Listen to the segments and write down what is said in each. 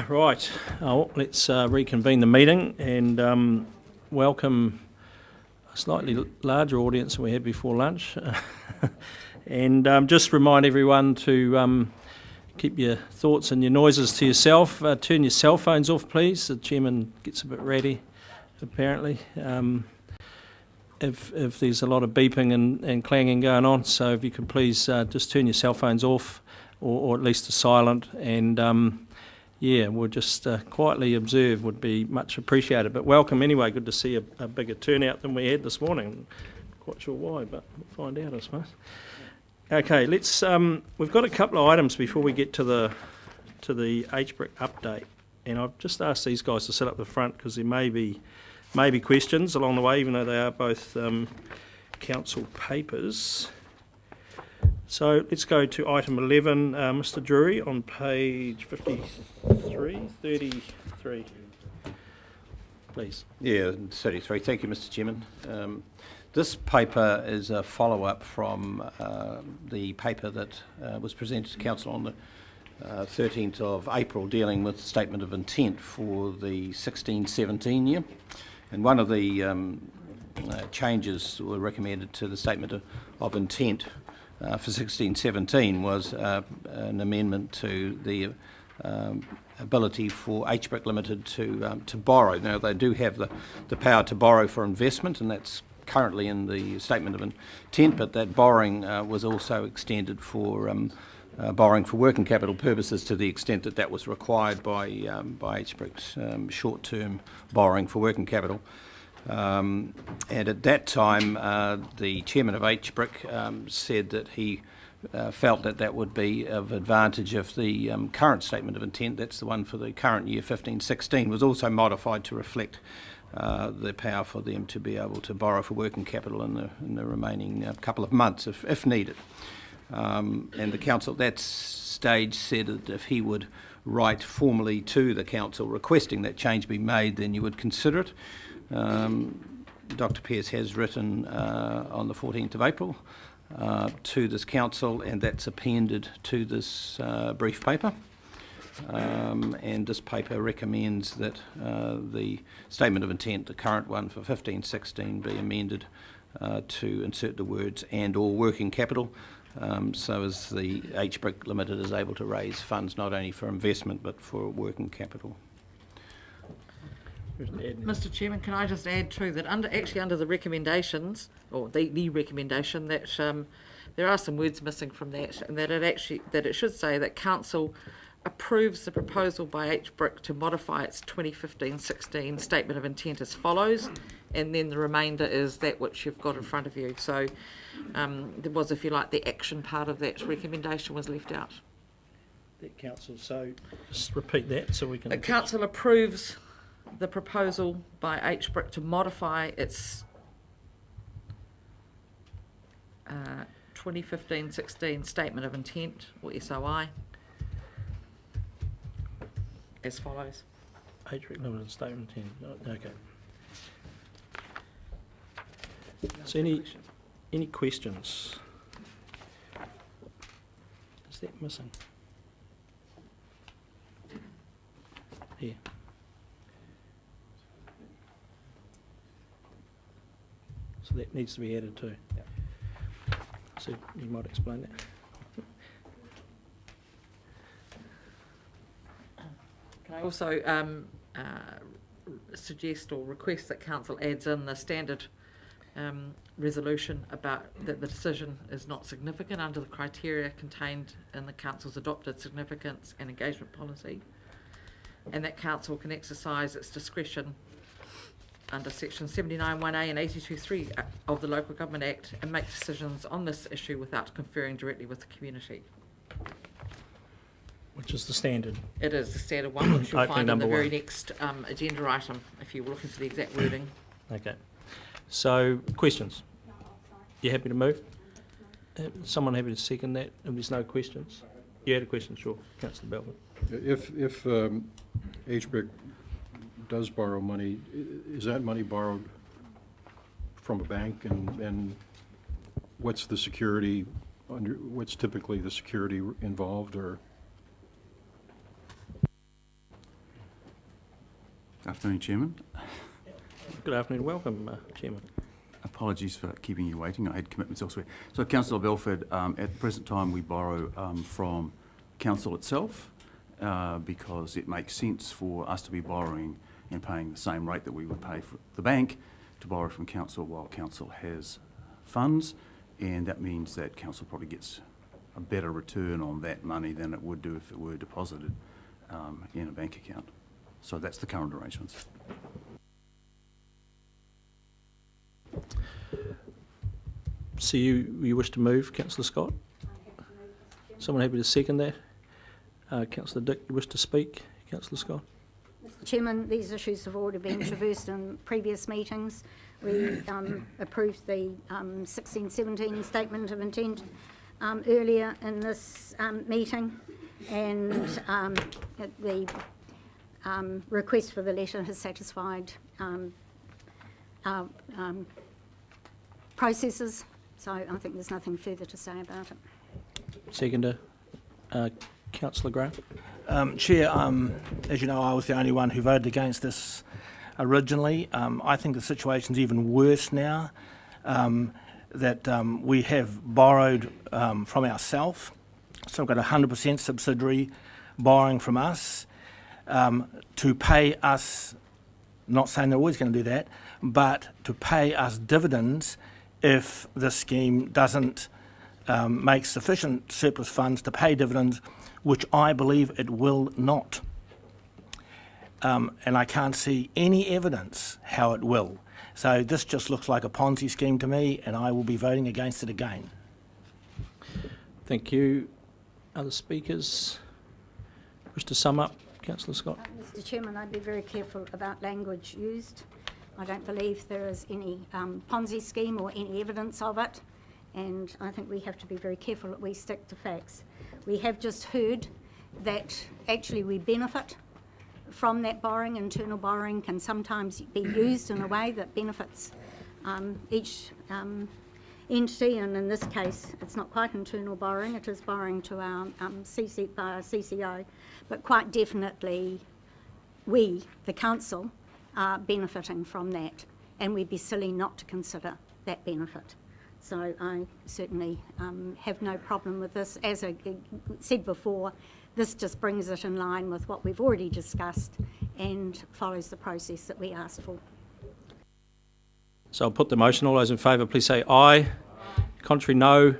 Right, let's reconvene the meeting and welcome a slightly larger audience than we had before lunch. And just remind everyone to keep your thoughts and your noises to yourself. Turn your cell phones off, please. The chairman gets a bit ratty, apparently, if there's a lot of beeping and clanging going on. So if you could please just turn your cell phones off, or at least to silent, and yeah, we'll just quietly observe would be much appreciated. But welcome anyway, good to see a bigger turnout than we had this morning. Not quite sure why, but we'll find out, I suppose. Okay, let's. We've got a couple of items before we get to the HBRIC update, and I've just asked these guys to sit up the front because there may be questions along the way, even though they are both council papers. So let's go to item 11, Mr. Drury, on page 33, please. Yeah, 33. Thank you, Mr. Chairman. This paper is a follow-up from the paper that was presented to Council on the 13th of April dealing with Statement of Intent for the 16-17 year. And one of the changes were recommended to the Statement of Intent for 16-17 was an amendment to the ability for HBRIC Limited to borrow. Now, they do have the power to borrow for investment, and that's currently in the Statement of Intent, but that borrowing was also extended for borrowing for working capital purposes to the extent that that was required by HBRIC's short-term borrowing for working capital. And at that time, the chairman of HBRIC said that he felt that would be of advantage if the current Statement of Intent, that's the one for the current year 15-16, was also modified to reflect the power for them to be able to borrow for working capital in the remaining couple of months if needed. And the council at that stage said that if he would write formally to the council requesting that change be made, then you would consider it. Dr. Pearce has written on the 14th of April to this council, and that's appended to this brief paper. And this paper recommends that the Statement of Intent, the current one for 15-16, be amended to insert the words "and or working capital," so as the HBRIC Limited is able to raise funds not only for investment but for working capital. Mr. Chairman, can I just add too that under the recommendations, or the recommendation, that there are some words missing from that, and that it should say that Council approves the proposal by HBRIC to modify its 2015-16 Statement of Intent as follows, and then the remainder is that which you've got in front of you. So there was, if you like, the action part of that recommendation was left out. That council, so just repeat that so we can. The Council approves the proposal by HBRIC to modify its 2015-16 Statement of Intent, or SOI, as follows. HBRIC Limited Statement 10. Okay. So any questions? Is that missing? Here. So that needs to be added too. Yep. So you might explain that. Can I also suggest or request that Council adds in the standard resolution about that the decision is not significant under the criteria contained in the Council's adopted significance and engagement policy, and that Council can exercise its discretion under section 79(1)(a) and 82(3) of the Local Government Act and make decisions on this issue without conferring directly with the community. Which is the standard? It is the standard one, which you'll find in the very next agenda item, if you were looking for the exact wording. Okay. So, questions? You happy to move? Someone happy to second that if there's no questions? You had a question, sure. Councillor Belvin. If HBRIC does borrow money, is that money borrowed from a bank, and what's the security what's typically the security involved, or Afternoon, Chairman. Good afternoon. Welcome, Chairman. Apologies for keeping you waiting. I had commitments elsewhere. So, Councillor Belford, at the present time we borrow from Council itself because it makes sense for us to be borrowing and paying the same rate that we would pay for the bank to borrow from Council while Council has funds, and that means that Council probably gets a better return on that money than it would do if it were deposited in a bank account. So that's the current arrangements. So you wish to move, Councillor Scott? Someone happy to second that? Councillor Dick, you wish to speak? Councillor Scott? Mr Chairman, these issues have already been traversed in previous meetings. We approved the 16-17 statement of intent earlier in this meeting, and the request for the letter has satisfied our processes, so I think there's nothing further to say about it. Seconder, Councillor Graham. Chair, as you know, I was the only one who voted against this originally. I think the situation's even worse now, that we have borrowed from ourselves, so we've got 100% subsidiary borrowing from us to pay us, not saying they're always going to do that, but to pay us dividends if the scheme doesn't make sufficient surplus funds to pay dividends, which I believe it will not. And I can't see any evidence how it will. So this just looks like a Ponzi scheme to me, and I will be voting against it again. Thank you. Other speakers wish to sum up? Councillor Scott. Mr Chairman, I'd be very careful about language used. I don't believe there is any Ponzi scheme or any evidence of it, and I think we have to be very careful that we stick to facts. We have just heard that actually we benefit from that borrowing. Internal borrowing can sometimes be used in a way that benefits each entity, and in this case it's not quite internal borrowing, it is borrowing to our CCO, but quite definitely we, the council, are benefiting from that, and we'd be silly not to consider that benefit. So I certainly have no problem with this. As I said before, this just brings it in line with what we've already discussed and follows the process that we asked for. So I'll put the motion. All those in favour, please say aye. Contrary, no.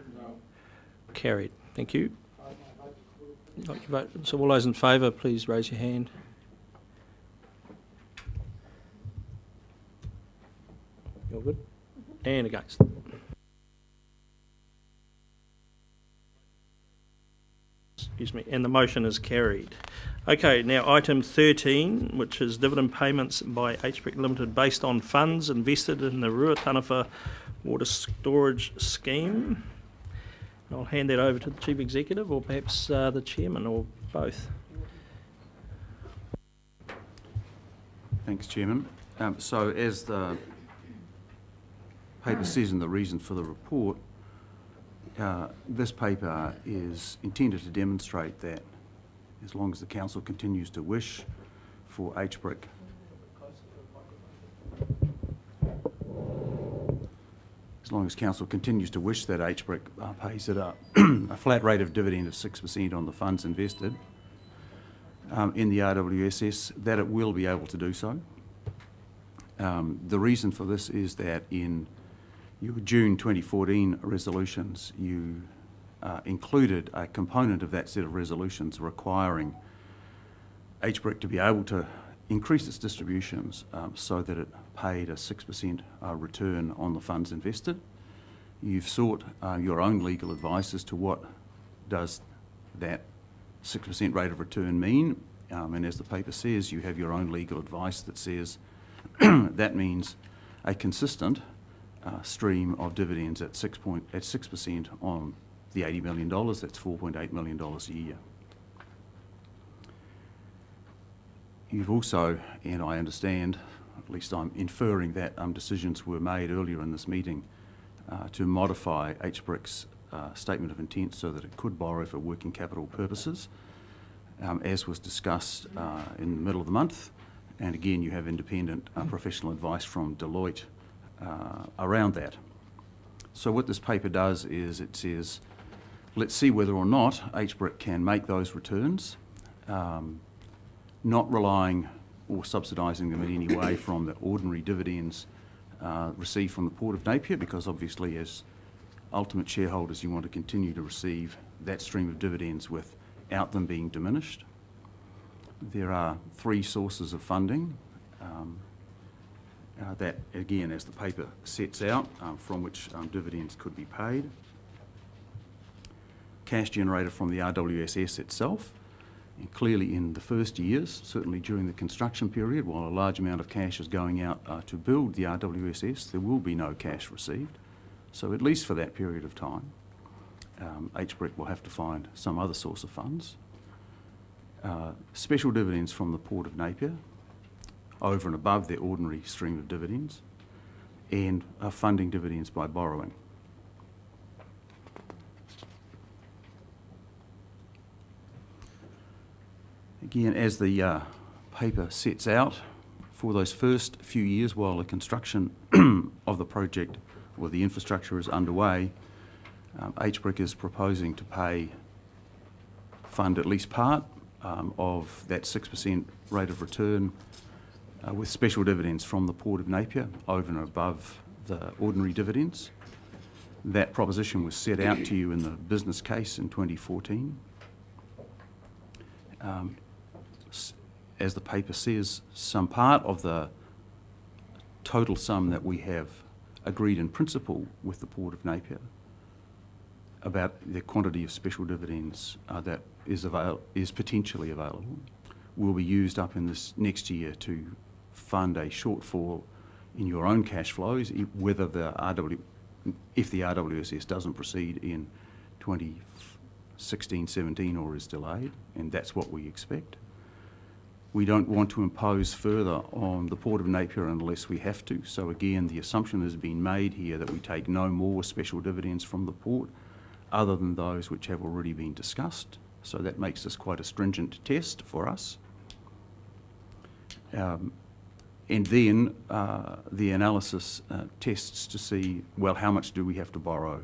Carried. Thank you. Like your vote. So all those in favour, please raise your hand. You're good? And against. Excuse me. And the motion is carried. Okay, now item 13, which is dividend payments by HBRIC Limited based on funds invested in the Ruataniwha water storage scheme. I'll hand that over to the Chief Executive, or perhaps the Chairman, or both. Thanks, Chairman. So as the paper says in the reason for the report, this paper is intended to demonstrate that as long as the Council continues to wish for HBRIC as long as Council continues to wish that HBRIC pays it a flat rate of dividend of 6% on the funds invested in the RWSS, that it will be able to do so. The reason for this is that in your June 2014 resolutions, you included a component of that set of resolutions requiring HBRIC to be able to increase its distributions so that it paid a 6% return on the funds invested. You've sought your own legal advice as to what does that 6% rate of return mean, and as the paper says, you have your own legal advice that says that means a consistent stream of dividends at 6% on the $80 million, that's $4.8 million a year. You've also, and I understand, at least I'm inferring that decisions were made earlier in this meeting to modify HBRIC's statement of intent so that it could borrow for working capital purposes, as was discussed in the middle of the month, And again, you have independent professional advice from Deloitte around that. So what this paper does is it says, let's see whether or not HBRIC can make those returns, not relying or subsidising them in any way from the ordinary dividends received from the Port of Napier, because obviously as ultimate shareholders you want to continue to receive that stream of dividends without them being diminished. There are 3 sources of funding that, again, as the paper sets out, from which dividends could be paid. Cash generated from the RWSS itself, and clearly in the first years, certainly during the construction period, while a large amount of cash is going out to build the RWSS, there will be no cash received. So at least for that period of time, HBRIC will have to find some other source of funds. Special dividends from the Port of Napier, over and above their ordinary stream of dividends, and funding dividends by borrowing. Again, as the paper sets out, for those first few years while the construction of the project or the infrastructure is underway, HBRIC is proposing to fund at least part of that 6% rate of return with special dividends from the Port of Napier over and above the ordinary dividends. That proposition was set out to you in the business case in 2014. As the paper says, some part of the total sum that we have agreed in principle with the Port of Napier about the quantity of special dividends that is potentially available will be used up in this next year to fund a shortfall in your own cash flows, whether if the RWSS doesn't proceed in 2016-17 or is delayed, and that's what we expect. We don't want to impose further on the Port of Napier unless we have to. So again, the assumption has been made here that we take no more special dividends from the Port other than those which have already been discussed. So that makes this quite a stringent test for us. And then the analysis tests to see, well, how much do we have to borrow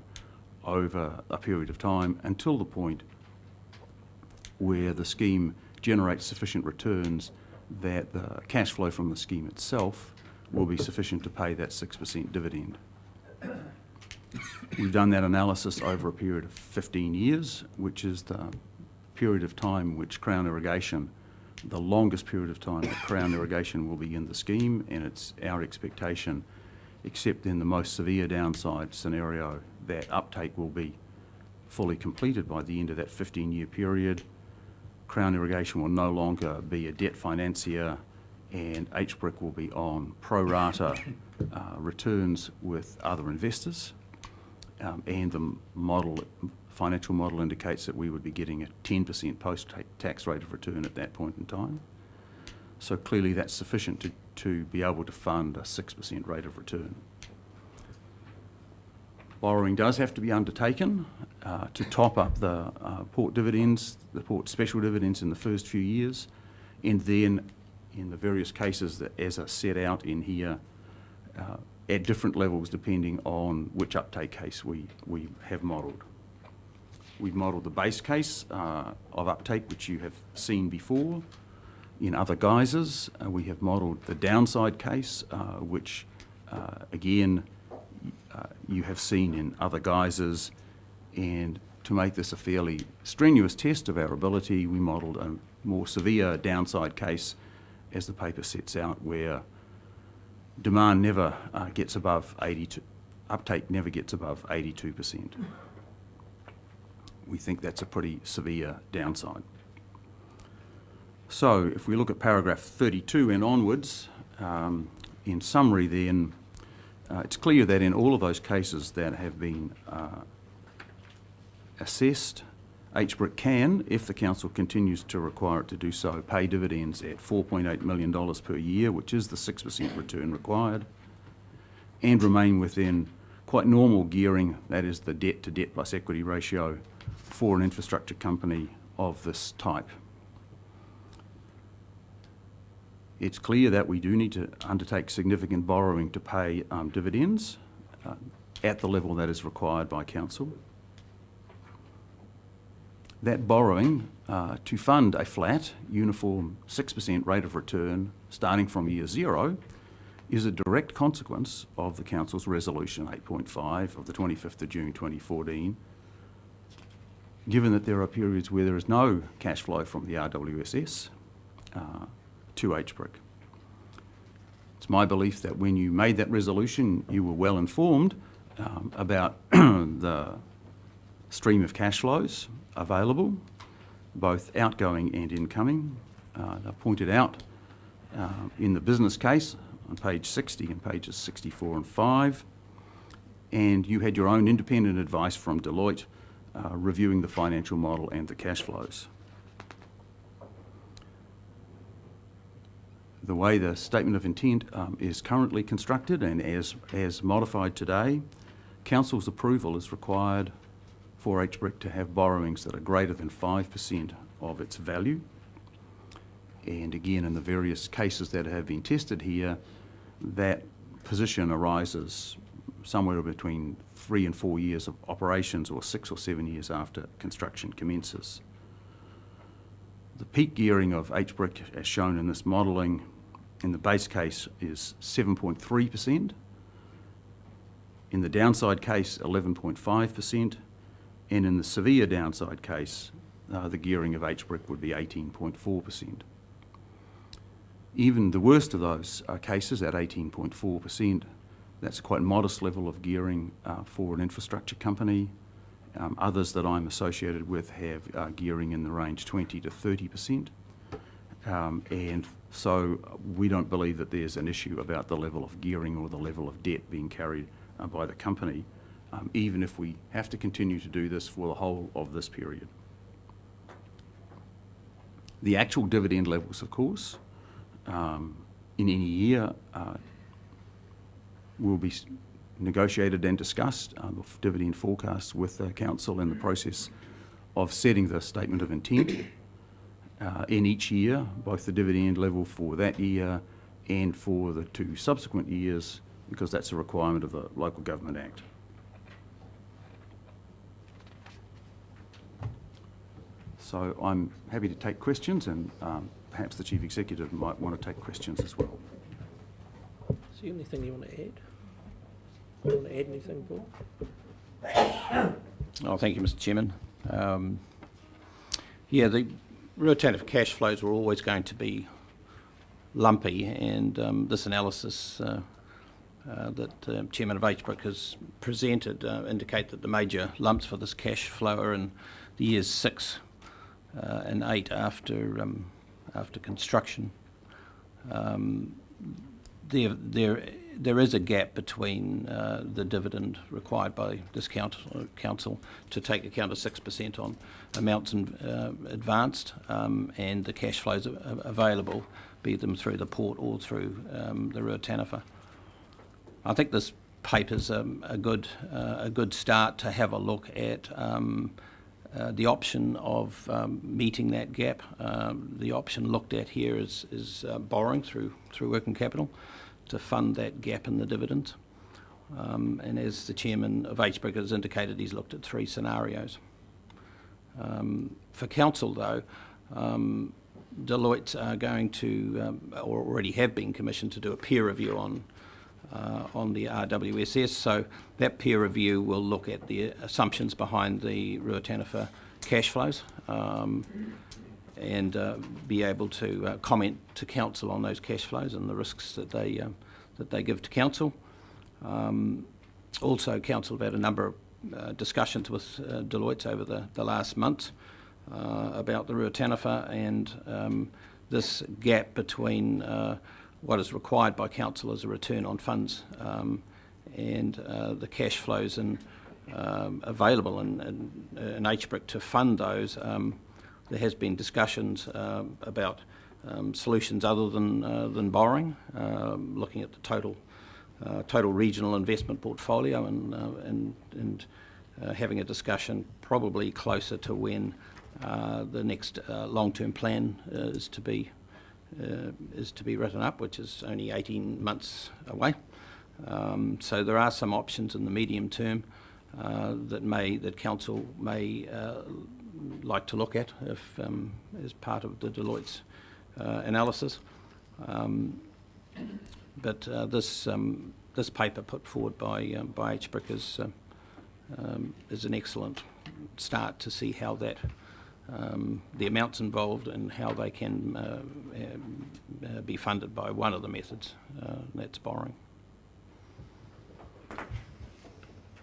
over a period of time until the point where the scheme generates sufficient returns that the cash flow from the scheme itself will be sufficient to pay that 6% dividend. We've done that analysis over a period of 15 years, which is the period of time which Crown Irrigation, the longest period of time that Crown Irrigation will be in the scheme, and it's our expectation, except in the most severe downside scenario, that uptake will be fully completed by the end of that 15-year period. Crown Irrigation will no longer be a debt financier, and HBRIC will be on pro rata returns with other investors. And the financial model indicates that we would be getting a 10% post-tax rate of return at that point in time. So clearly that's sufficient to be able to fund a 6% rate of return. Borrowing does have to be undertaken to top up the Port dividends, the Port special dividends in the first few years, and then in the various cases that, as are set out in here, at different levels depending on which uptake case we have modelled. We've modelled the base case of uptake, which you have seen before in other guises. We have modelled the downside case, which again you have seen in other guises, and to make this a fairly strenuous test of our ability, we modelled a more severe downside case, as the paper sets out, where demand never gets above 82, uptake never gets above 82%. We think that's a pretty severe downside. So if we look at paragraph 32 and onwards, in summary then, it's clear that in all of those cases that have been assessed, HBRIC can, if the council continues to require it to do so, pay dividends at $4.8 million per year, which is the 6% return required, and remain within quite normal gearing, that is the debt to debt plus equity ratio, for an infrastructure company of this type. It's clear that we do need to undertake significant borrowing to pay dividends at the level that is required by council. That borrowing to fund a flat, uniform 6% rate of return starting from year zero is a direct consequence of the council's resolution 8.5 of the 25th of June 2014, given that there are periods where there is no cash flow from the RWSS to HBRIC. It's my belief that when you made that resolution, you were well informed about the stream of cash flows available, both outgoing and incoming. I pointed out in the business case on page 60 and pages 64 and 5, and you had your own independent advice from Deloitte reviewing the financial model and the cash flows. The way the statement of intent is currently constructed and as modified today, council's approval is required for HBRIC to have borrowings that are greater than 5% of its value. And again, in the various cases that have been tested here, that position arises somewhere between 3 and 4 years of operations or 6 or 7 years after construction commences. The peak gearing of HBRIC, as shown in this modelling, in the base case is 7.3%, in the downside case 11.5%, and in the severe downside case the gearing of HBRIC would be 18.4%. Even the worst of those cases at 18.4%, that's a quite modest level of gearing for an infrastructure company. Others that I'm associated with have gearing in the range 20 to 30%. And so we don't believe that there's an issue about the level of gearing or the level of debt being carried by the company, even if we have to continue to do this for the whole of this period. The actual dividend levels, of course, in any year will be negotiated and discussed, dividend forecasts with the council in the process of setting the statement of intent. In each year, both the dividend level for that year and for the 2 subsequent years, because that's a requirement of the Local Government Act. So I'm happy to take questions, and perhaps the Chief Executive might want to take questions as well. Is there anything you want to add? You want to add anything, Paul? Oh, thank you, Mr. Chairman. Yeah, the Ruataniwha cash flows were always going to be lumpy, and this analysis that Chairman of HBRIC has presented indicate that the major lumps for this cash flow are in the years 6 and 8 after construction. There is a gap between the dividend required by this council to take account of 6% on amounts advanced and the cash flows available, be them through the port or through the Ruataniwha. I think this paper's a good start to have a look at the option of meeting that gap. The option looked at here is borrowing through working capital to fund that gap in the dividends. And as the chairman of HBRIC has indicated, he's looked at 3 scenarios. For council, though, Deloitte are going to, or already have been commissioned to do a peer review on the RWSS. So that peer review will look at the assumptions behind the Ruataniwha cash flows and be able to comment to council on those cash flows and the risks that they give to council. Also, council have had a number of discussions with Deloitte over the last month about the Ruataniwha and this gap between what is required by council as a return on funds and the cash flows available in HBRIC to fund those. There has been discussions about solutions other than borrowing, looking at the total regional investment portfolio and having a discussion probably closer to when the next long-term plan is to be is to be written up, which is only 18 months away. So there are some options in the medium term that council may like to look at if as part of the Deloitte's analysis. But this paper put forward by HBRIC is an excellent start to see how that the amounts involved and how they can be funded by one of the methods, that's borrowing.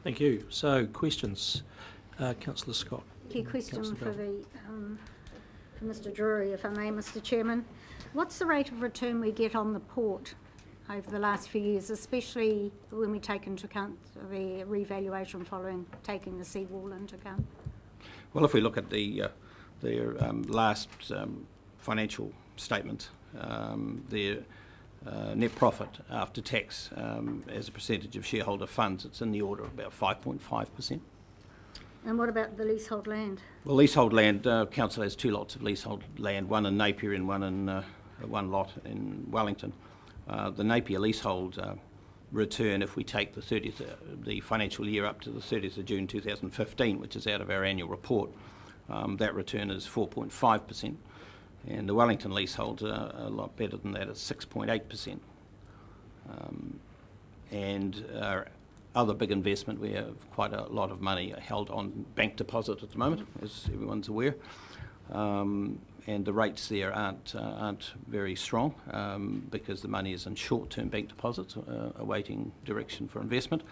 Thank you. So, questions? Councillor Scott. Key question Councillor for for Mr. Drury, if I may, Mr. Chairman. What's the rate of return we get on the port over the last few years, especially when we take into account the revaluation following taking the seawall into account? Well, if we look at their last financial statement, their net profit after tax as a percentage of shareholder funds, it's in the order of about 5.5%. And what about the leasehold land? Well, leasehold land, council has 2 lots of leasehold land, one in Napier and one lot in Wellington. The Napier leasehold return, if we take the financial year up to the 30th of June 2015, which is out of our annual report, that return is 4.5%. And the Wellington leaseholds are a lot better than that, it's 6.8%. And our other big investment, we have quite a lot of money held on bank deposit at the moment, as everyone's aware. And the rates there aren't very strong because the money is in short-term bank deposits awaiting direction for investment.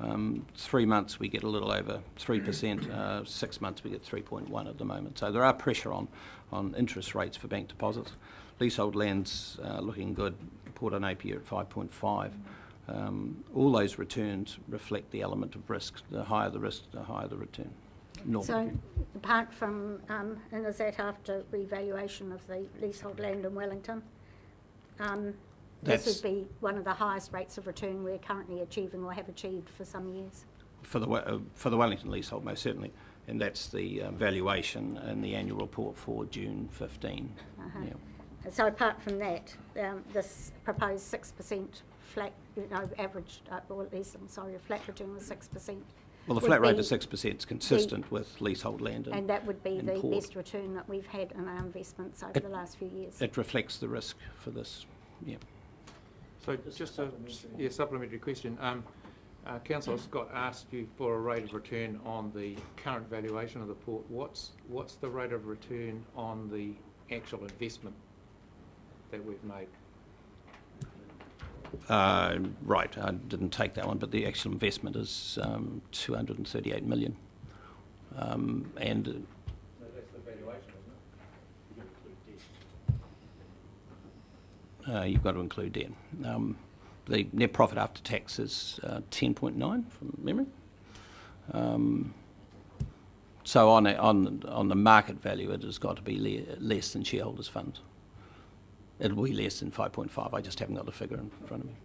3 months we get a little over 3%, 6 months we get 3.1 at the moment. So there are pressure on interest rates for bank deposits. Leasehold lands looking good, Port of Napier at 5.5. All those returns reflect the element of risk. The higher the risk, the higher the return. Normally. So, apart from, and is that after revaluation of the leasehold land in Wellington? This would be one of the highest rates of return we're currently achieving or have achieved for some years. For the Wellington leasehold, most certainly, and that's the valuation in the annual report for June 15. Yeah. So apart from that, this proposed 6% flat, average, or at least, a flat return was 6%. Well, the flat rate of 6% is consistent with leasehold land. And that would be the port. best return that we've had in our investments over the last few years. It reflects the risk for this, yeah. So just a supplementary question. Councillor Scott asked you for a rate of return on the current valuation of the port. What's the rate of return on the actual investment that we've made? Right, I didn't take that one, but the actual investment is 238 million. And That's the valuation, isn't it? you've got to include debt. The net profit after tax is 10.9 from memory. So on the market value, it has got to be less than shareholders' funds. It'll be less than 5.5. I just haven't got the figure in front of me.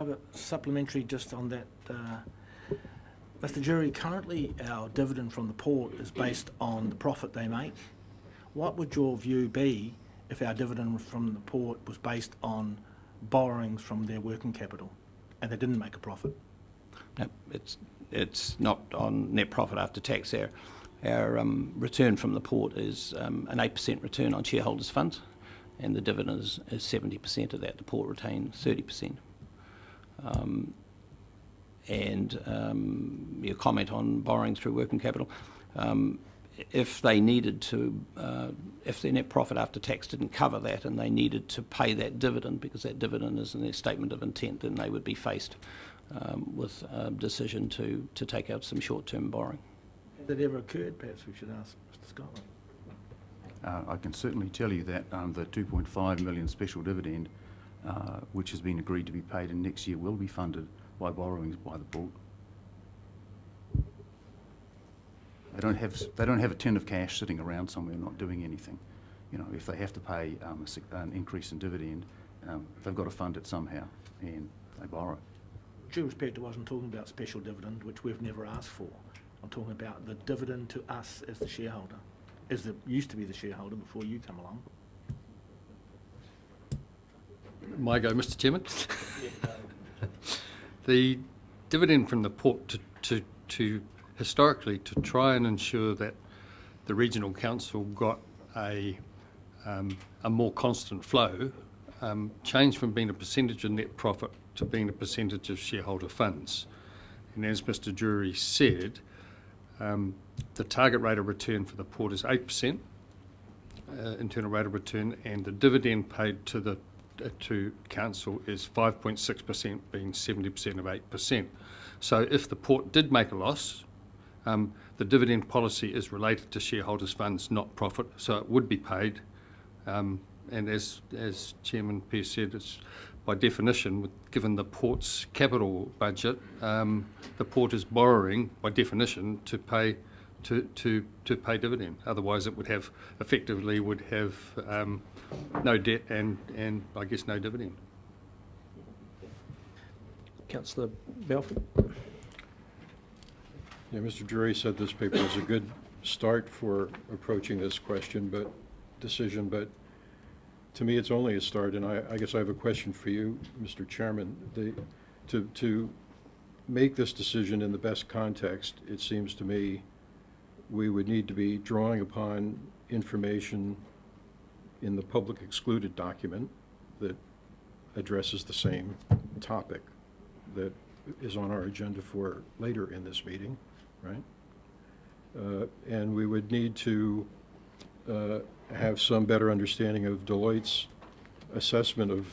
I've got supplementary just on that. Mr. Jury, currently our dividend from the port is based on the profit they make. What would your view be if our dividend from the port was based on borrowings from their working capital and they didn't make a profit? No, it's not on net profit after tax. Our return from the port is an 8% return on shareholders' funds, and the dividend is 70% of that. The port retains 30%. Your comment on borrowing through working capital, if they needed to, if their net profit after tax didn't cover that and they needed to pay that dividend, because that dividend is in their statement of intent, then they would be faced with a decision to take out some short-term borrowing. Has that ever occurred? Perhaps we should ask Mr. Scott. I can certainly tell you that the 2.5 million special dividend, which has been agreed to be paid in next year, will be funded by borrowings by the port. They don't have a tin of cash sitting around somewhere not doing anything. You know, if they have to pay an increase in dividend, they've got to fund it somehow, and they borrow. Due respect, I wasn't talking about special dividend, which we've never asked for. I'm talking about the dividend to us as the shareholder, as the used to be the shareholder before you come along. My go, Mr. Chairman. The dividend from the port to historically to try and ensure that the regional council got a more constant flow, changed from being a percentage of net profit to being a percentage of shareholder funds. And as Mr. Drury said, the target rate of return for the port is 8%, internal rate of return, and the dividend paid to council is 5.6%, being 70% of 8%. So if the port did make a loss, the dividend policy is related to shareholders' funds, not profit, so it would be paid. And as Chairman Pearce said, it's by definition, given the port's capital budget, the port is borrowing by definition to pay dividend. Otherwise, it would have no debt and I guess no dividend. Councillor Belford. Yeah, Mr. Drury said this paper was a good start for approaching this decision, but to me it's only a start, and I guess I have a question for you, Mr. Chairman. To make this decision in the best context, it seems to me we would need to be drawing upon information in the public excluded document that addresses the same topic that is on our agenda for later in this meeting, right? And we would need to have some better understanding of Deloitte's assessment of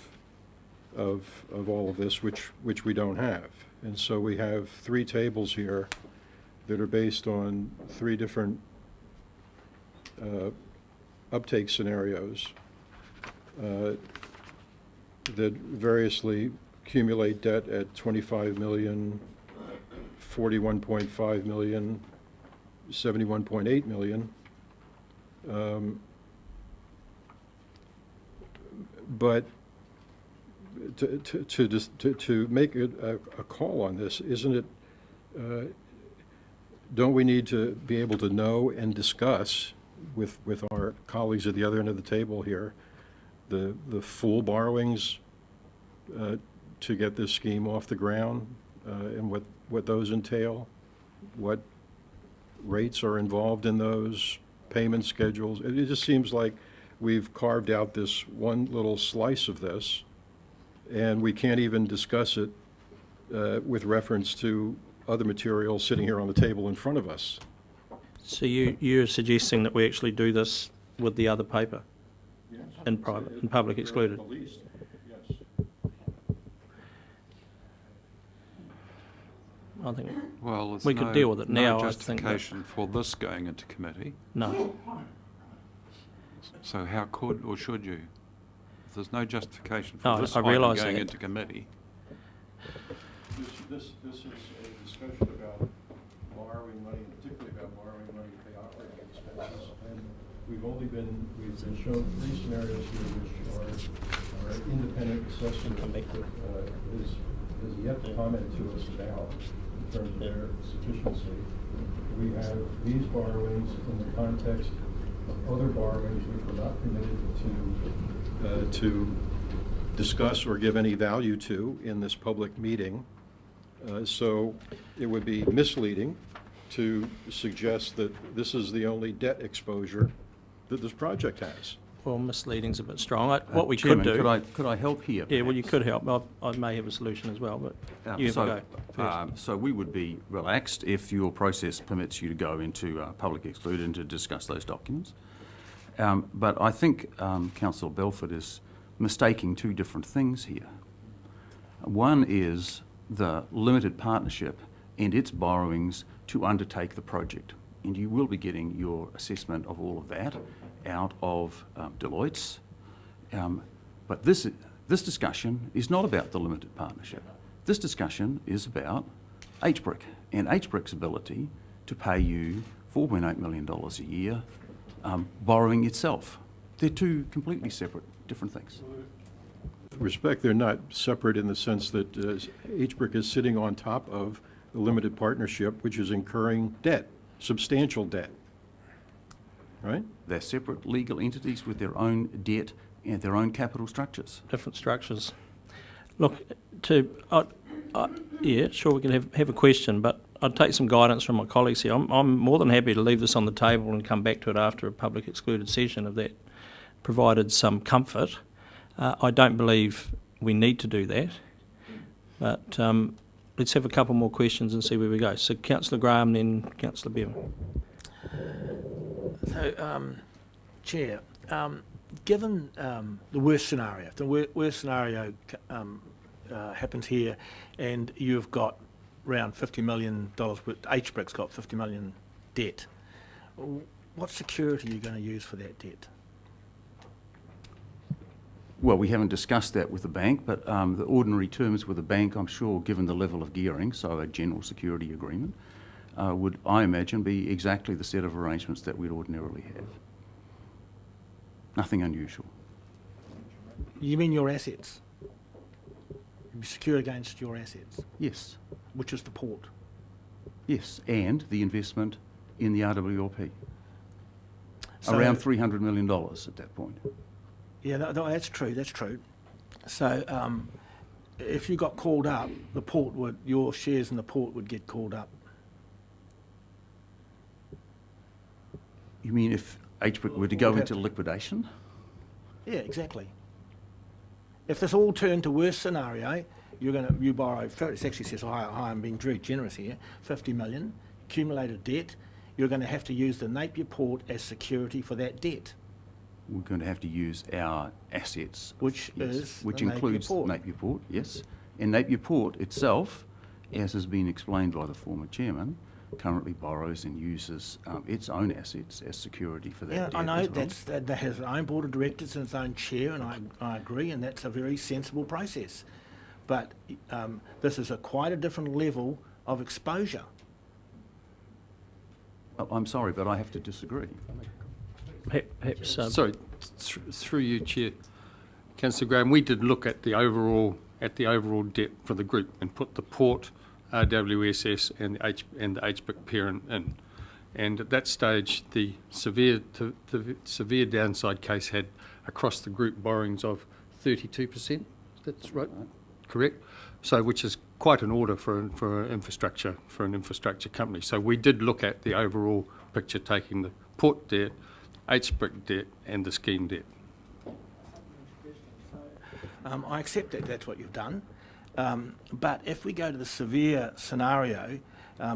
all of this, which we don't have. And so we have 3 tables here that are based on 3 different uptake scenarios that variously accumulate debt at 25 million, 41.5 million, 71.8 million. But to make a call on this, isn't it? Don't we need to be able to know and discuss with our colleagues at the other end of the table here the full borrowings to get this scheme off the ground and what those entail, what rates are involved in those, payment schedules? It just seems like we've carved out this one little slice of this, and we can't even discuss it with reference to other material sitting here on the table in front of us. So you're suggesting that we actually do this with the other paper? Yes. In public excluded? At least, yes. I think Well, there's we could deal with it now, no I think, but- justification for this going into committee. no. So how could or should you? If there's no justification No, for this I item realise going that. into committee. This is a discussion about borrowing money, particularly about borrowing money to pay operating expenses. And we've been shown 3 scenarios here which are independent assessment has yet to comment to us about in terms of their sufficiency. We have these borrowings in the context of other borrowings which we're not permitted to discuss or give any value to in this public meeting. So it would be misleading to suggest that this is the only debt exposure that this project has. Well, misleading's a bit strong. What we Chairman, could do... Could I help here? Yeah, well, you perhaps? could help. I may have a solution as well, but you have a go. So we would be relaxed if your process permits you to go into public exclude and to discuss those documents. But I think Councillor Belford is mistaking 2 different things here. One is the limited partnership and its borrowings to undertake the project. And you will be getting your assessment of all of that out of Deloitte's. But this discussion is not about the limited partnership. This discussion is about HBRIC and HBRIC's ability to pay you $4.8 million a year borrowing itself. They're 2 completely separate, different things. With respect, they're not separate in the sense that HBRIC is sitting on top of the limited partnership, which is incurring debt, substantial debt, right? They're separate legal entities with their own debt and their own capital structures. Different structures. Look, yeah, sure, we can have a question, but I'd take some guidance from my colleagues here. I'm more than happy to leave this on the table and come back to it after a public excluded session if that provided some comfort. I don't believe we need to do that, but let's have a couple more questions and see where we go. So Councillor Graham, then Councillor Bevan. So, Chair, given the worst scenario, if the worst scenario happens here and you've got around $50 million worth, HBRIC's got 50 million debt, what security are you going to use for that debt? Well, we haven't discussed that with the bank, but the ordinary terms with the bank, I'm sure, given the level of gearing, so a general security agreement, would, I imagine, be exactly the set of arrangements that we'd ordinarily have. Nothing unusual. You mean your assets? You'd be secure against your assets, Yes, which is the port. yes, and the investment in the RWLP. So- Around $300 million at that point. Yeah, no, that's true, that's true. So if you got called up, the port would, your shares in the port would get called up. You mean if HBRIC were to go into liquidation? Yeah, exactly. If this all turned to worst scenario, you borrow, it actually says, I'm being very generous here, 50 million, accumulated debt, you're going to have to use the Napier port as security for that debt. We're going to have to use our assets. Which yes, is which the Napier includes Port. Napier Port, yes. And Napier Port itself, as has been explained by the former chairman, currently borrows and uses its own assets as security for that Yeah, debt I know, as well. that has its own board of directors and its own chair, and I agree, and that's a very sensible process. But this is quite a different level of exposure. Oh, I'm sorry, but I have to disagree. Perhaps, Sorry, through you, Chair. Councillor Graham, we did look at the overall debt for the group and put the port, RWSS and the HBRIC parent in. And at that stage, the severe downside case had across the group borrowings of 32%. That's right, correct? So, which is quite an order for an infrastructure company. So we did look at the overall picture, taking the port debt, HBRIC debt, and the scheme debt. I accept that that's what you've done, but if we go to the severe scenario,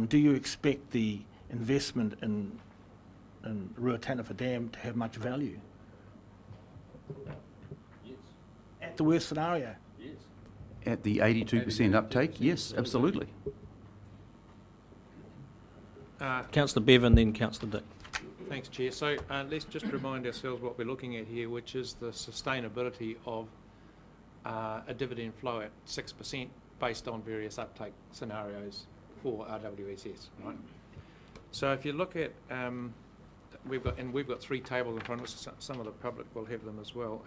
do you expect the investment in Ruataniwha Dam to have much value? Yes. At the worst scenario? Yes. At the 82% uptake, yes, absolutely. Councillor Bevan, then Councillor Dick. Thanks, Chair. So let's just remind ourselves what we're looking at here, which is the sustainability of a dividend flow at 6% based on various uptake scenarios for RWSS, right? So if you look at, we've got three tables in front of us, some of the public will have them as well.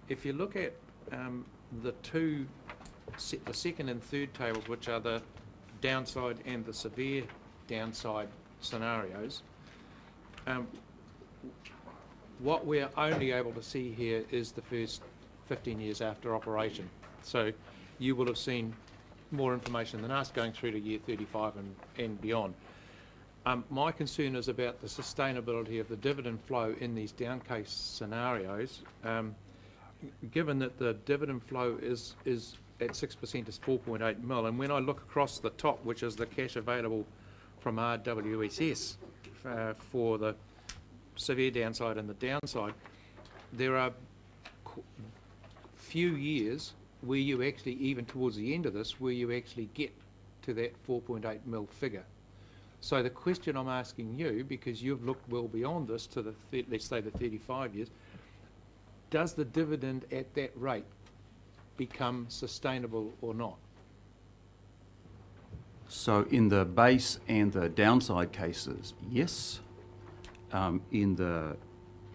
If you look at the second and third tables, which are the downside and the severe downside scenarios, what we're only able to see here is the first 15 years after operation. So you will have seen more information than us going through to year 35 and beyond. My concern is about the sustainability of the dividend flow in these down case scenarios, given that the dividend flow is at 6% is 4.8 mil, and when I look across the top, which is the cash available from RWSS for the severe downside and the downside, there are few years where you actually, even towards the end of this, where you actually get to that 4.8 mil figure. So the question I'm asking you, because you've looked well beyond this to the, let's say the 35 years, does the dividend at that rate become sustainable or not? So in the base and the downside cases, yes. In the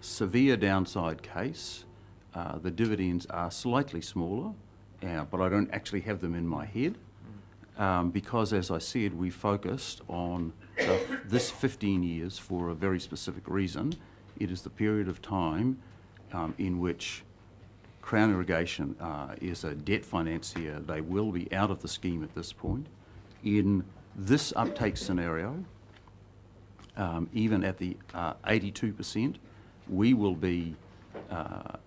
severe downside case, the dividends are slightly smaller, but I don't actually have them in my head because, as I said, we focused on this 15 years for a very specific reason. It is the period of time in which Crown Irrigation is a debt financier. They will be out of the scheme at this point. In this uptake scenario, even at the 82%, we will be a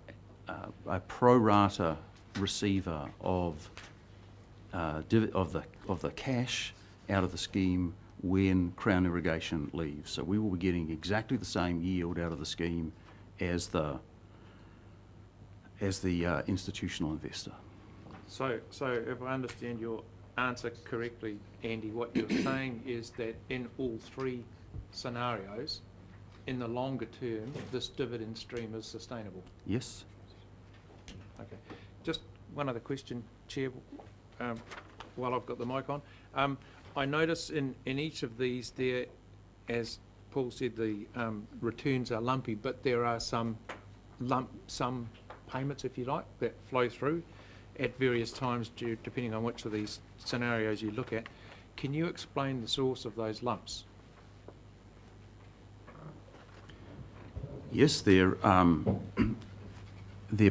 pro rata receiver of the cash out of the scheme when Crown Irrigation leaves. So we will be getting exactly the same yield out of the scheme as the institutional investor. So if I understand your answer correctly, Andy, what you're saying is that in all three scenarios, in the longer term, this dividend stream is sustainable? Yes? Okay. Just one other question, Chair, while I've got the mic on. I notice in each of these there, as Paul said, the returns are lumpy, but there are some payments, if you like, that flow through at various times depending on which of these scenarios you look at. Can you explain the source of those lumps? Yes, they're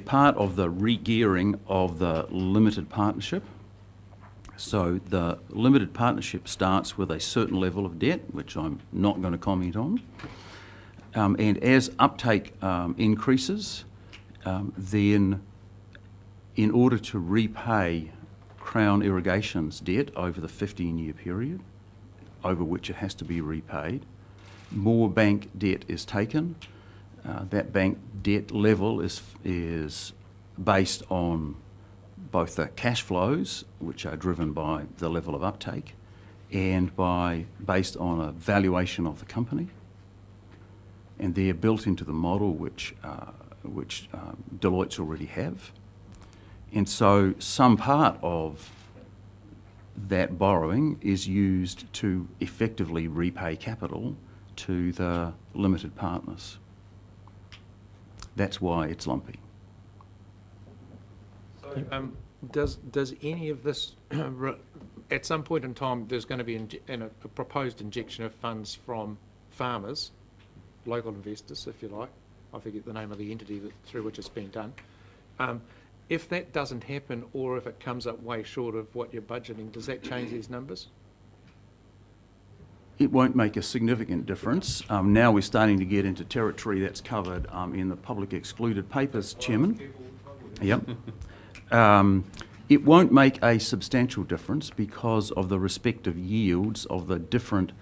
part of the re-gearing of the limited partnership. So the limited partnership starts with a certain level of debt, which I'm not going to comment on. And as uptake increases, then in order to repay Crown Irrigation's debt over the 15-year period, over which it has to be repaid, more bank debt is taken. That bank debt level is based on both the cash flows, which are driven by the level of uptake, and based on a valuation of the company. And they're built into the model which Deloitte's already have. And so some part of that borrowing is used to effectively repay capital to the limited partners. That's why it's lumpy. Does any of this, at some point in time, there's going to be a proposed injection of funds from farmers, local investors, if you like. I forget the name of the entity through which it's being done. If that doesn't happen, or if it comes up way short of what you're budgeting, does that change these numbers? It won't make a significant difference. Now we're starting to get into territory that's covered in the public excluded papers, Chairman. Yep. It won't make a substantial difference because of the respective yields of the different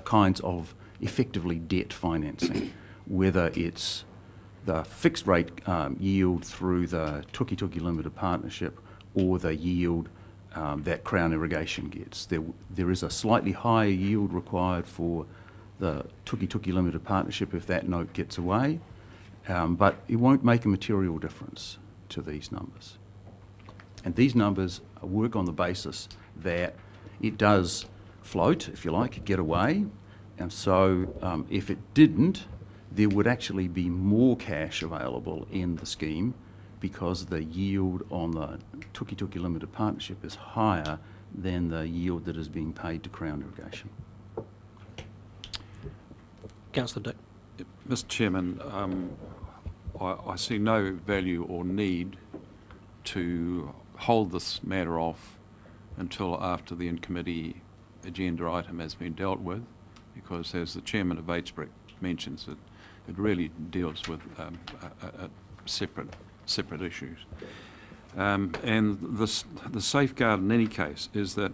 kinds of effectively debt financing, whether it's the fixed rate yield through the Tuki Tuki Limited Partnership or the yield that Crown Irrigation gets. There is a slightly higher yield required for the Tuki Tuki Limited Partnership if that note gets away, but it won't make a material difference to these numbers. And these numbers work on the basis that it does float, if you like, get away, and so if it didn't, there would actually be more cash available in the scheme because the yield on the Tuki Tuki Limited Partnership is higher than the yield that is being paid to Crown Irrigation. Councillor Dick. Mr. Chairman, I see no value or need to hold this matter off until after the in-committee agenda item has been dealt with, because as the Chairman of HBRIC mentions, it really deals with separate issues. And the safeguard in any case is that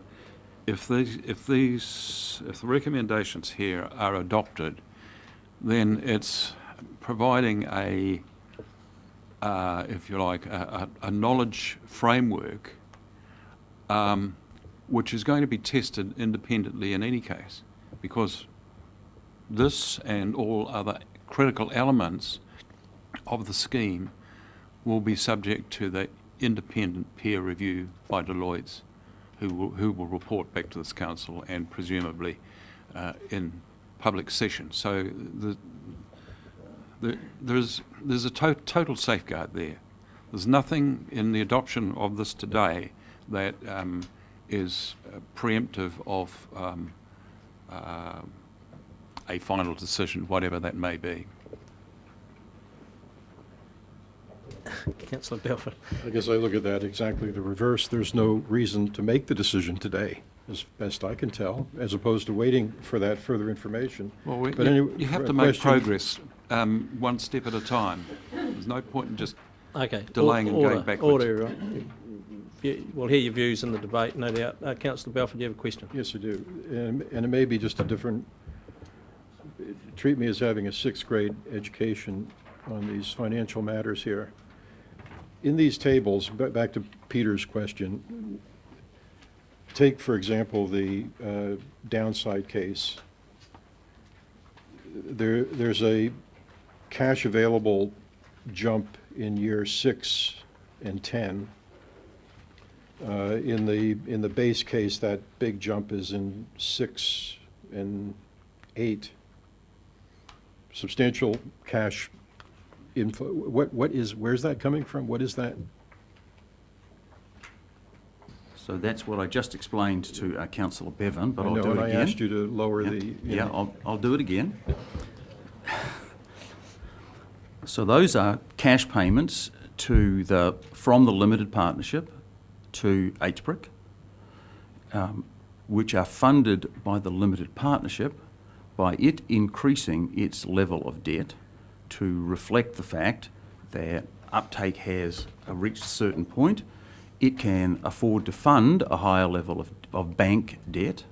if the recommendations here are adopted, then it's providing if you like, a knowledge framework which is going to be tested independently in any case, because this and all other critical elements of the scheme will be subject to the independent peer review by Deloitte, who will report back to this council and presumably in public session. So there's a total safeguard there. There's nothing in the adoption of this today that is preemptive of a final decision, whatever that may be. Councillor Belford. I guess I look at that exactly the reverse. There's no reason to make the decision today, as best I can tell, as opposed to waiting for that further information. Well, But anyway, you have for to a make question- progress one step at a time. There's no point in just Okay. delaying and going backwards. Order. We'll hear your views in the debate, no doubt. Councillor Belford, do you have a question? Yes, I do. And it may be just a different, treat me as having a sixth grade education on these financial matters here. In these tables, back to Peter's question, take, for example, the downside case. There's a cash available jump in year 6 and 10. In the base case, that big jump is in 6 and 8. Substantial cash inflow. Where's that coming from? What is that? So that's what I just explained to Councillor Bevan, but I'll do it And I again. asked you to lower the. Yeah, I'll do it again. So those are cash payments from the limited partnership to HBRIC, which are funded by the limited partnership by it increasing its level of debt to reflect the fact that uptake has reached a certain point. It can afford to fund a higher level of bank debt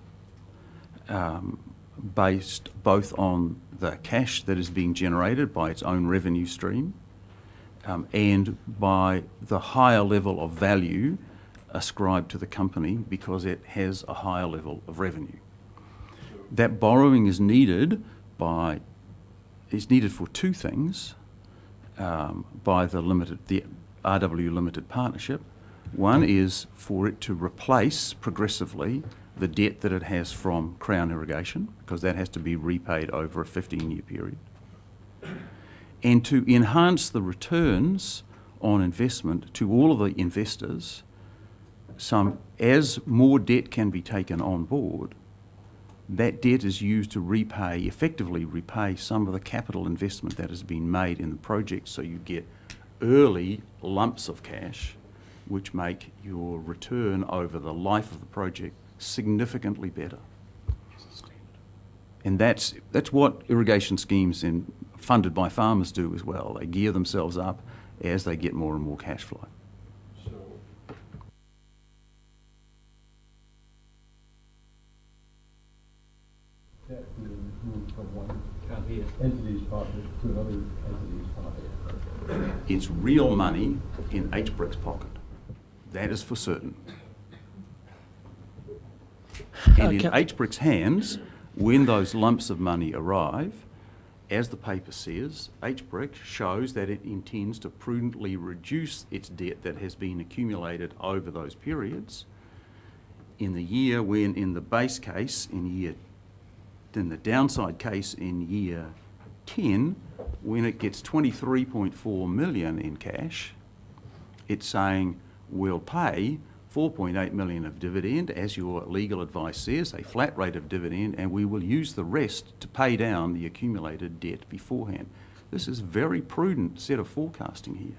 based both on the cash that is being generated by its own revenue stream and by the higher level of value ascribed to the company because it has a higher level of revenue. That borrowing is needed for two things by the RW Limited Partnership. One is for it to replace progressively the debt that it has from Crown Irrigation, because that has to be repaid over a 15-year period, and to enhance the returns on investment to all of the investors. As more debt can be taken on board, that debt is used to effectively repay some of the capital investment that has been made in the project, so you get early lumps of cash which make your return over the life of the project significantly better. And that's what irrigation schemes funded by farmers do as well. They gear themselves up as they get more and more cash flow. That will move from one entity's pocket to another entity's pocket. It's real money in HBRIC's pocket. That is for certain. And in HBRIC's hands, when those lumps of money arrive, as the paper says, HBRIC shows that it intends to prudently reduce its debt that has been accumulated over those periods. In the year when, in the base case, in the downside case in year 10, when it gets 23.4 million in cash, it's saying we'll pay 4.8 million of dividend, as your legal advice says, a flat rate of dividend, and we will use the rest to pay down the accumulated debt beforehand. This is a very prudent set of forecasting here.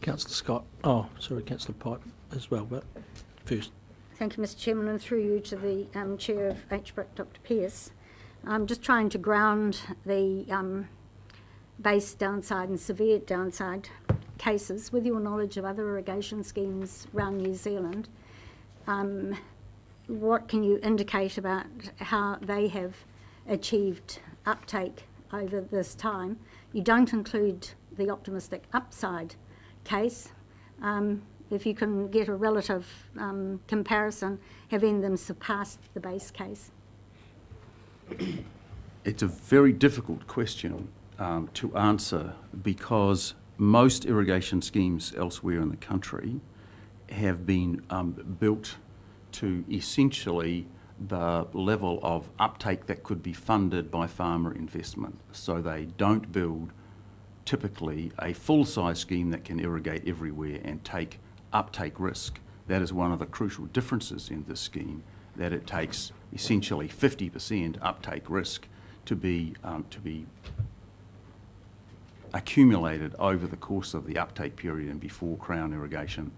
Councillor Scott. Councillor Pipe as well, but first. Thank you, Mr Chairman, and through you to the Chair of HBRIC, Dr Pearce. I'm just trying to ground the base downside and severe downside cases with your knowledge of other irrigation schemes around New Zealand. What can you indicate about how they have achieved uptake over this time? You don't include the optimistic upside case. If you can get a relative comparison, having them surpassed the base case? It's a very difficult question to answer because most irrigation schemes elsewhere in the country have been built to essentially the level of uptake that could be funded by farmer investment. So they don't build typically a full-size scheme that can irrigate everywhere and take uptake risk. That is one of the crucial differences in this scheme, that it takes essentially 50% uptake risk to be accumulated over the course of the uptake period and before Crown irrigation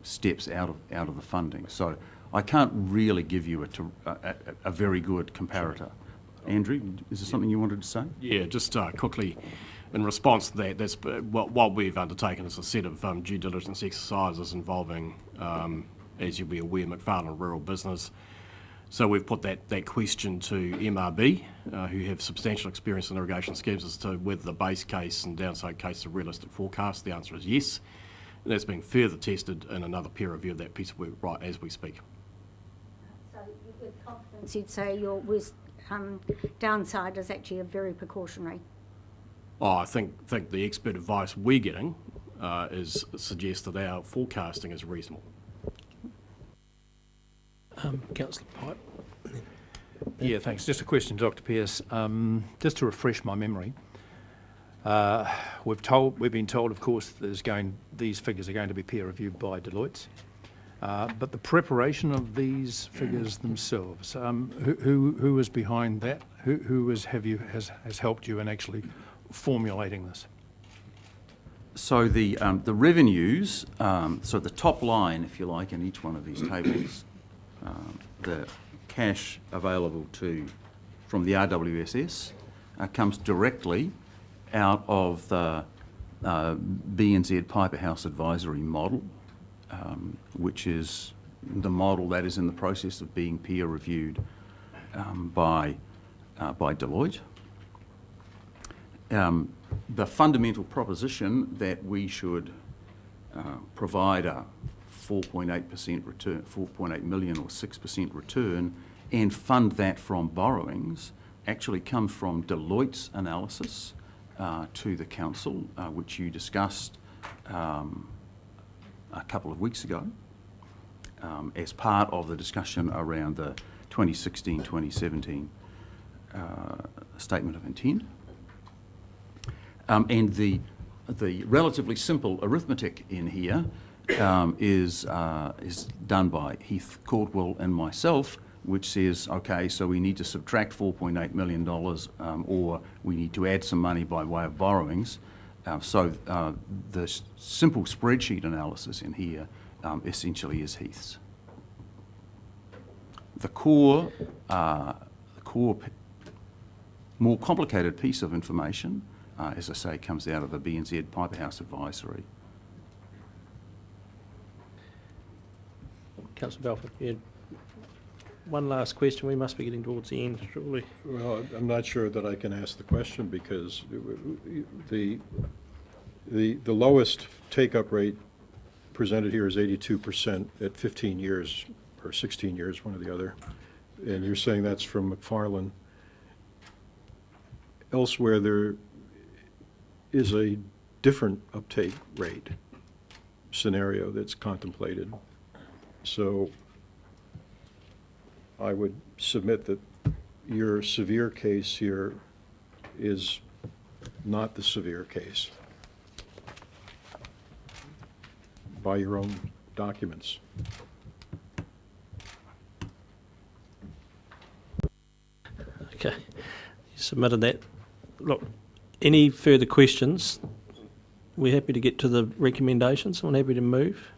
steps out of the funding. So I can't really give you a very good comparator. Andrew, is there something you wanted to say? Yeah, just quickly, in response to that, that's what we've undertaken is a set of due diligence exercises involving, as you'll be aware, McFarlane Rural Business. So we've put that question to MRB, who have substantial experience in irrigation schemes, as to whether the base case and downside case are realistic forecast. The answer is yes. And that's being further tested in another peer review of that piece of work right as we speak. So with confidence, you'd say your worst downside is actually a very precautionary. Oh, I think the expert advice we're getting suggests that our forecasting is reasonable. Councillor Pipe. Yeah, thanks. Just a question, Dr. Pearce. Just to refresh my memory, we've been told, of course, these figures are going to be peer reviewed by Deloitte. But the preparation of these figures themselves, who is behind that? Who has helped you in actually formulating this? So the revenues, so the top line, if you like, in each one of these tables, the cash available from the RWSS comes directly out of the BNZ Piper House Advisory Model, which is the model that is in the process of being peer reviewed by Deloitte. The fundamental proposition that we should provide a 4.8% return, 4.8 million or 6% return, and fund that from borrowings actually comes from Deloitte's analysis to the council, which you discussed a couple of weeks ago as part of the discussion around the 2016-2017 Statement of Intent. And the relatively simple arithmetic in here is done by Heath Caldwell and myself, which says, okay, so we need to subtract $4.8 million or we need to add some money by way of borrowings. So the simple spreadsheet analysis in here essentially is Heath's. The core more complicated piece of information, as I say, comes out of the BNZ Piper House Advisory. Councillor Balfour, yeah. One last question. We must be getting towards the end, surely. Well, I'm not sure that I can ask the question because the lowest take-up rate presented here is 82% at 15 years or 16 years, one or the other. And you're saying that's from McFarlane. Elsewhere, there is a different uptake rate scenario that's contemplated. So I would submit that your severe case here is not the severe case by your own documents. Okay, you submitted that. Look, any further questions? We're happy to get to the recommendations. I'm happy to move.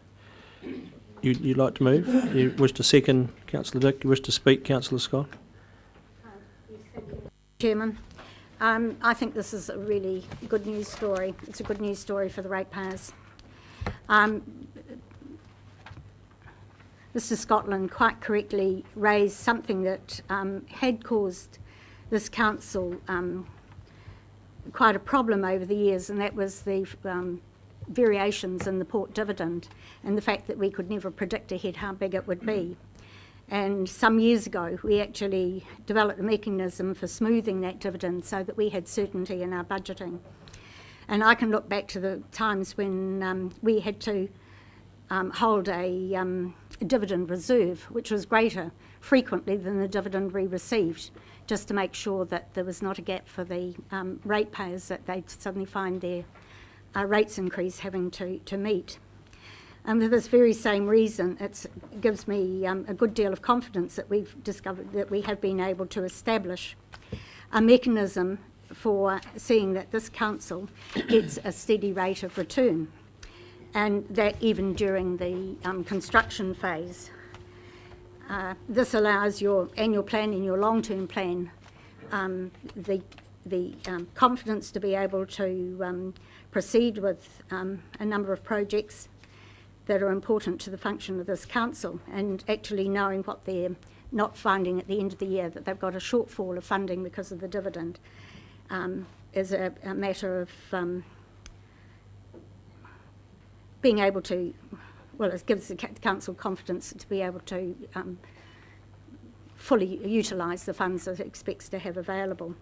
You'd like to move? You wish to second, Councillor Dick? You wish to speak, Councillor Scott? Chairman, I think this is a really good news story. It's a good news story for the ratepayers. Mr. Scotland quite correctly raised something that had caused this council quite a problem over the years, and that was the variations in the port dividend and the fact that we could never predict ahead how big it would be. And some years ago, we actually developed a mechanism for smoothing that dividend so that we had certainty in our budgeting. And I can look back to the times when we had to hold a dividend reserve, which was greater frequently than the dividend we received, just to make sure that there was not a gap for the ratepayers that they'd suddenly find their rates increase having to meet. And for this very same reason, it gives me a good deal of confidence that we've discovered that we have been able to establish a mechanism for seeing that this council gets a steady rate of return, and that even during the construction phase. This allows your annual plan and your long-term plan the confidence to be able to proceed with a number of projects that are important to the function of this council, and actually knowing what they're not finding at the end of the year, that they've got a shortfall of funding because of the dividend, is a matter of being able to, well, it gives the council confidence to be able to fully utilise the funds that it expects to have available.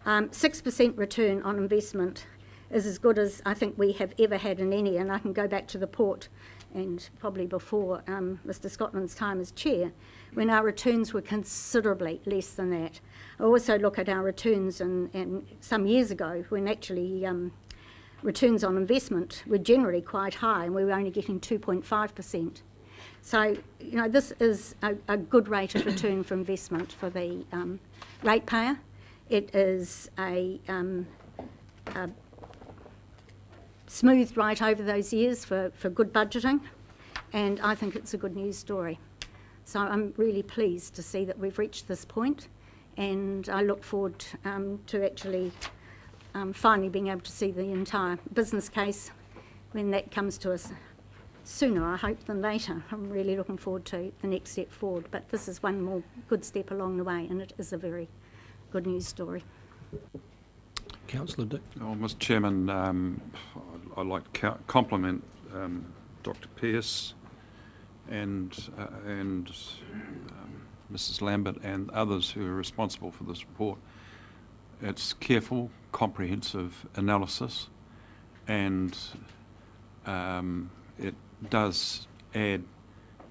6% return on investment is as good as I think we have ever had in any, and I can go back to the port and probably before Mr Scotland's time as chair, when our returns were considerably less than that. I also look at our returns and some years ago when actually returns on investment were generally quite high, and we were only getting 2.5%. So, you know, this is a good rate of return for investment for the ratepayer. It is a smoothed right over those years for good budgeting, and I think it's a good news story. So I'm really pleased to see that we've reached this point, and I look forward to actually finally being able to see the entire business case when that comes to us sooner, I hope, than later. I'm really looking forward to the next step forward, but this is one more good step along the way, and it is a very good news story. Councillor Dick. Oh, Mr Chairman, I'd like to compliment Dr Pearce and Mrs Lambert and others who are responsible for this report. It's careful, comprehensive analysis, and it does add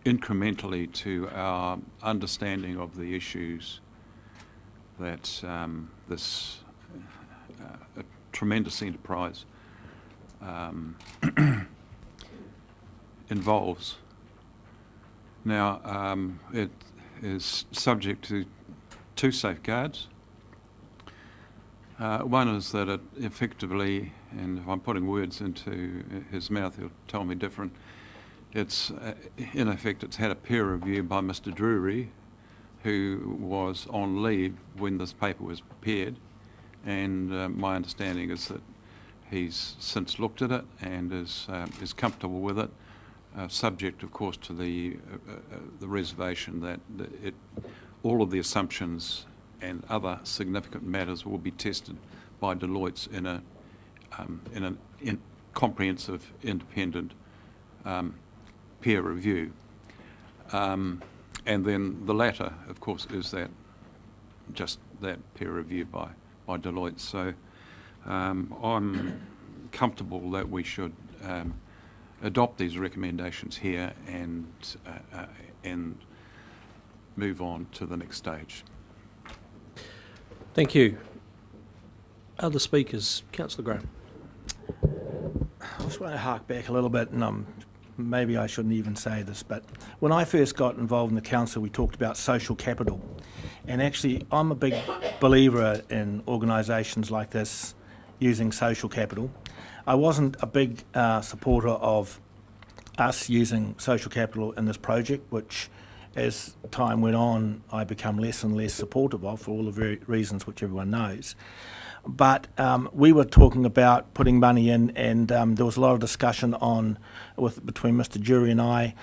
incrementally to our understanding of the issues that this a tremendous enterprise involves. Now, it is subject to two safeguards. One is that it effectively, and if I'm putting words into his mouth, he'll tell me different, it's, in effect, it's had a peer review by Mr Drury, who was on leave when this paper was prepared, and my understanding is that he's since looked at it and is comfortable with it, subject, of course, to the reservation that all of the assumptions and other significant matters will be tested by Deloitte in a comprehensive, independent peer review. And then the latter, of course, is that just that peer review by Deloitte. So I'm comfortable that we should adopt these recommendations here and move on to the next stage. Thank you. Other speakers, Councillor Graham. I just want to hark back a little bit, and maybe I shouldn't even say this, but when I first got involved in the council, we talked about social capital. And actually, I'm a big believer in organisations like this using social capital. I wasn't a big supporter of us using social capital in this project, which, as time went on, I become less and less supportive of for all the very reasons which everyone knows. But we were talking about putting money in, and there was a lot of discussion between Mr Jury and I,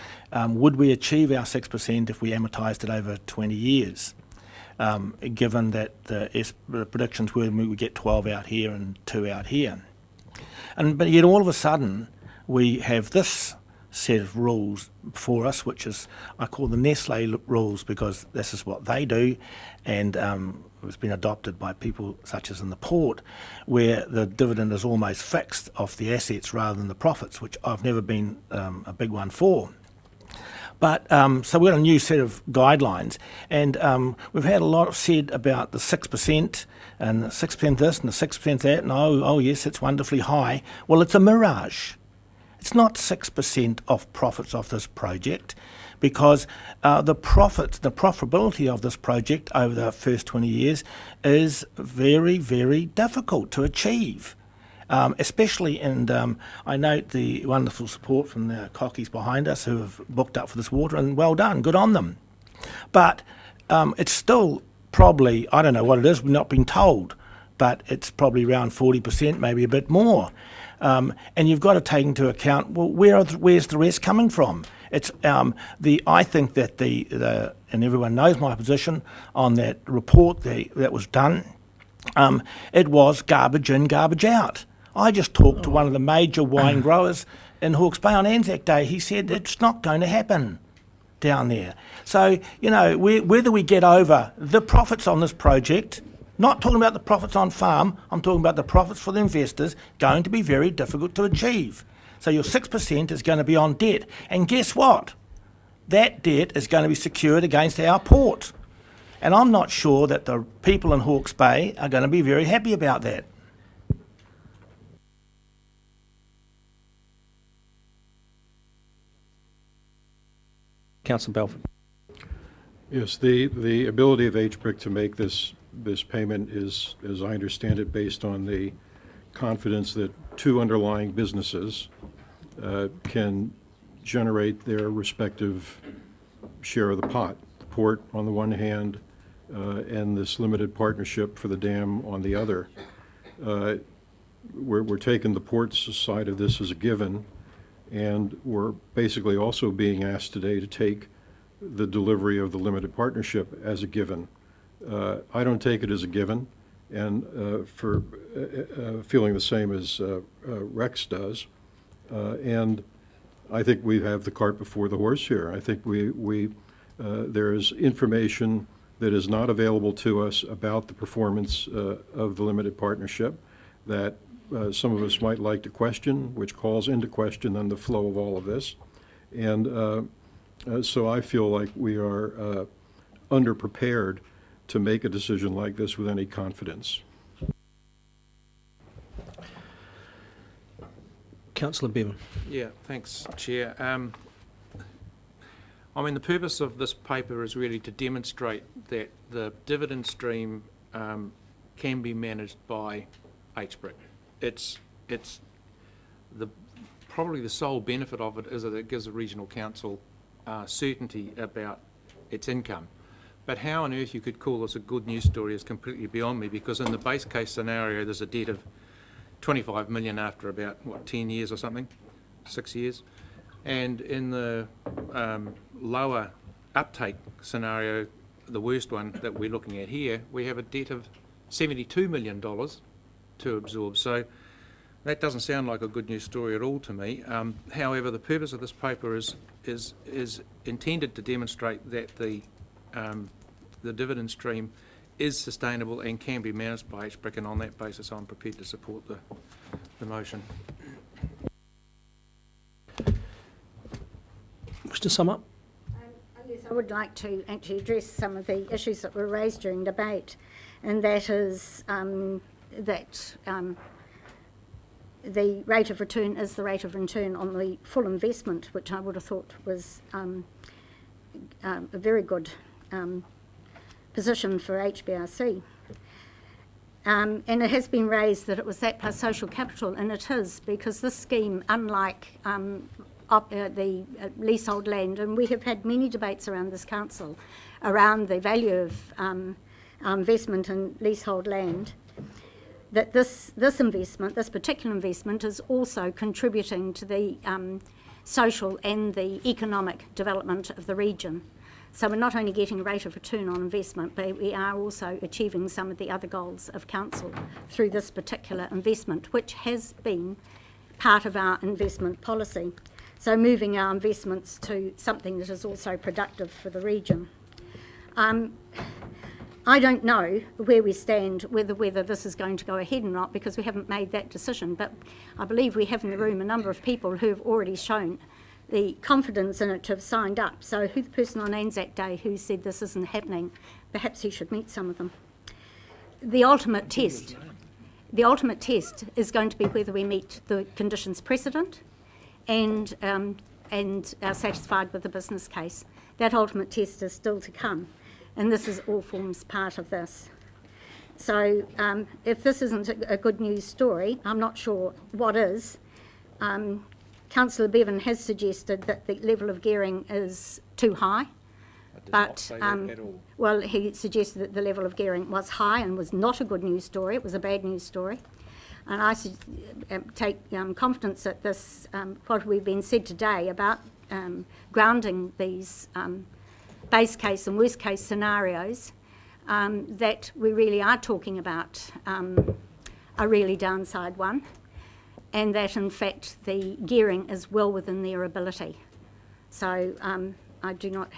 would we achieve our 6% if we amortised it over 20 years, given that the predictions were we would get 12 out here and 2 out here. But yet all of a sudden we have this set of rules for us, which is, I call the Nestle rules, because this is what they do, and it's been adopted by people such as in the port, where the dividend is almost fixed off the assets rather than the profits, which I've never been a big one for. But so we've got a new set of guidelines, and we've had a lot said about the 6% and the 6% this and the 6% that, and oh yes, it's wonderfully high. Well, it's a mirage. It's not 6% of profits of this project, because the profitability of this project over the first 20 years is very, very difficult to achieve. Especially, and I note the wonderful support from the cockies behind us who have booked up for this water, and well done, good on them. But it's still probably, I don't know what it is, we've not been told, but it's probably around 40%, maybe a bit more. And you've got to take into account, well, where's the rest coming from? It's I think that and everyone knows my position on that report that was done. It was garbage in, garbage out. I just talked to one of the major wine growers in Hawke's Bay on Anzac Day. He said it's not going to happen down there. So, you know, whether we get over the profits on this project, not talking about the profits on farm, I'm talking about the profits for the investors, going to be very difficult to achieve. So your 6% is going to be on debt. And guess what? That debt is going to be secured against our port. And I'm not sure that the people in Hawke's Bay are going to be very happy about that. Councillor Belford. Yes, the ability of HBRIC to make this payment is, as I understand it, based on the confidence that two underlying businesses can generate their respective share of the pot. The port on the one hand, and this limited partnership for the dam on the other. We're taking the port's side of this as a given, and we're basically also being asked today to take the delivery of the limited partnership as a given. I don't take it as a given, and for feeling the same as Rex does. And I think we have the cart before the horse here. I think there is information that is not available to us about the performance of the limited partnership that some of us might like to question, which calls into question then the flow of all of this. And so I feel like we are underprepared to make a decision like this with any confidence. Councillor Bevan. Yeah, thanks, Chair. I mean, the purpose of this paper is really to demonstrate that the dividend stream can be managed by HBRIC. It's probably the sole benefit of it is that it gives the regional council certainty about its income. But how on earth you could call this a good news story is completely beyond me, because in the base case scenario there's a debt of 25 million after about, 10 years or something, 6 years. And in the lower uptake scenario, the worst one that we're looking at here, we have a debt of $72 million to absorb. So that doesn't sound like a good news story at all to me. However, the purpose of this paper is intended to demonstrate that the dividend stream is sustainable and can be managed by HBRIC, and on that basis I'm prepared to support the motion. Wish to sum up? Yes, I would like to actually address some of the issues that were raised during debate, and that is the rate of return is the rate of return on the full investment, which I would have thought was a very good position for HBRC. And it has been raised that it was that plus social capital, and it is, because this scheme, unlike the leasehold land, and we have had many debates around this council around the value of investment in leasehold land, that this particular investment is also contributing to the social and the economic development of the region. So we're not only getting a rate of return on investment, but we are also achieving some of the other goals of council through this particular investment, which has been part of our investment policy. So moving our investments to something that is also productive for the region. I don't know where we stand, whether this is going to go ahead or not, because we haven't made that decision, but I believe we have in the room a number of people who have already shown the confidence in it to have signed up. So who the person on Anzac Day who said this isn't happening, perhaps he should meet some of them. The ultimate test is going to be whether we meet the conditions precedent and are satisfied with the business case. That ultimate test is still to come, and this is all forms part of this. So if this isn't a good news story, I'm not sure what is. Councillor Bevan has suggested that the level of gearing is too high. But, well, he suggested that the level of gearing was high and was not a good news story. It was a bad news story. And I take confidence that this, what we've been said today about grounding these base case and worst case scenarios, that we really are talking about a really downside one, and that in fact the gearing is well within their ability. So I do not,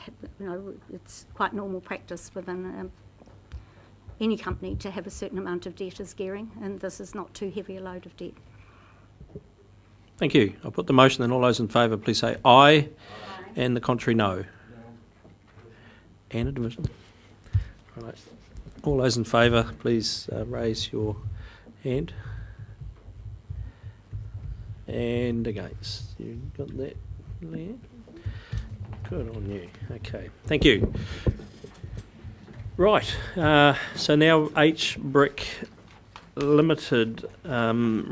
it's quite normal practice within any company to have a certain amount of debt as gearing, and this is not too heavy a load of debt. Thank you. I'll put the motion, and all those in favour please say aye, and the contrary no. And a division. Right. All those in favour please raise your hand. And against. You got that, Leanne? Good on you. Okay, thank you. Right, so now HBRIC Limited, Regional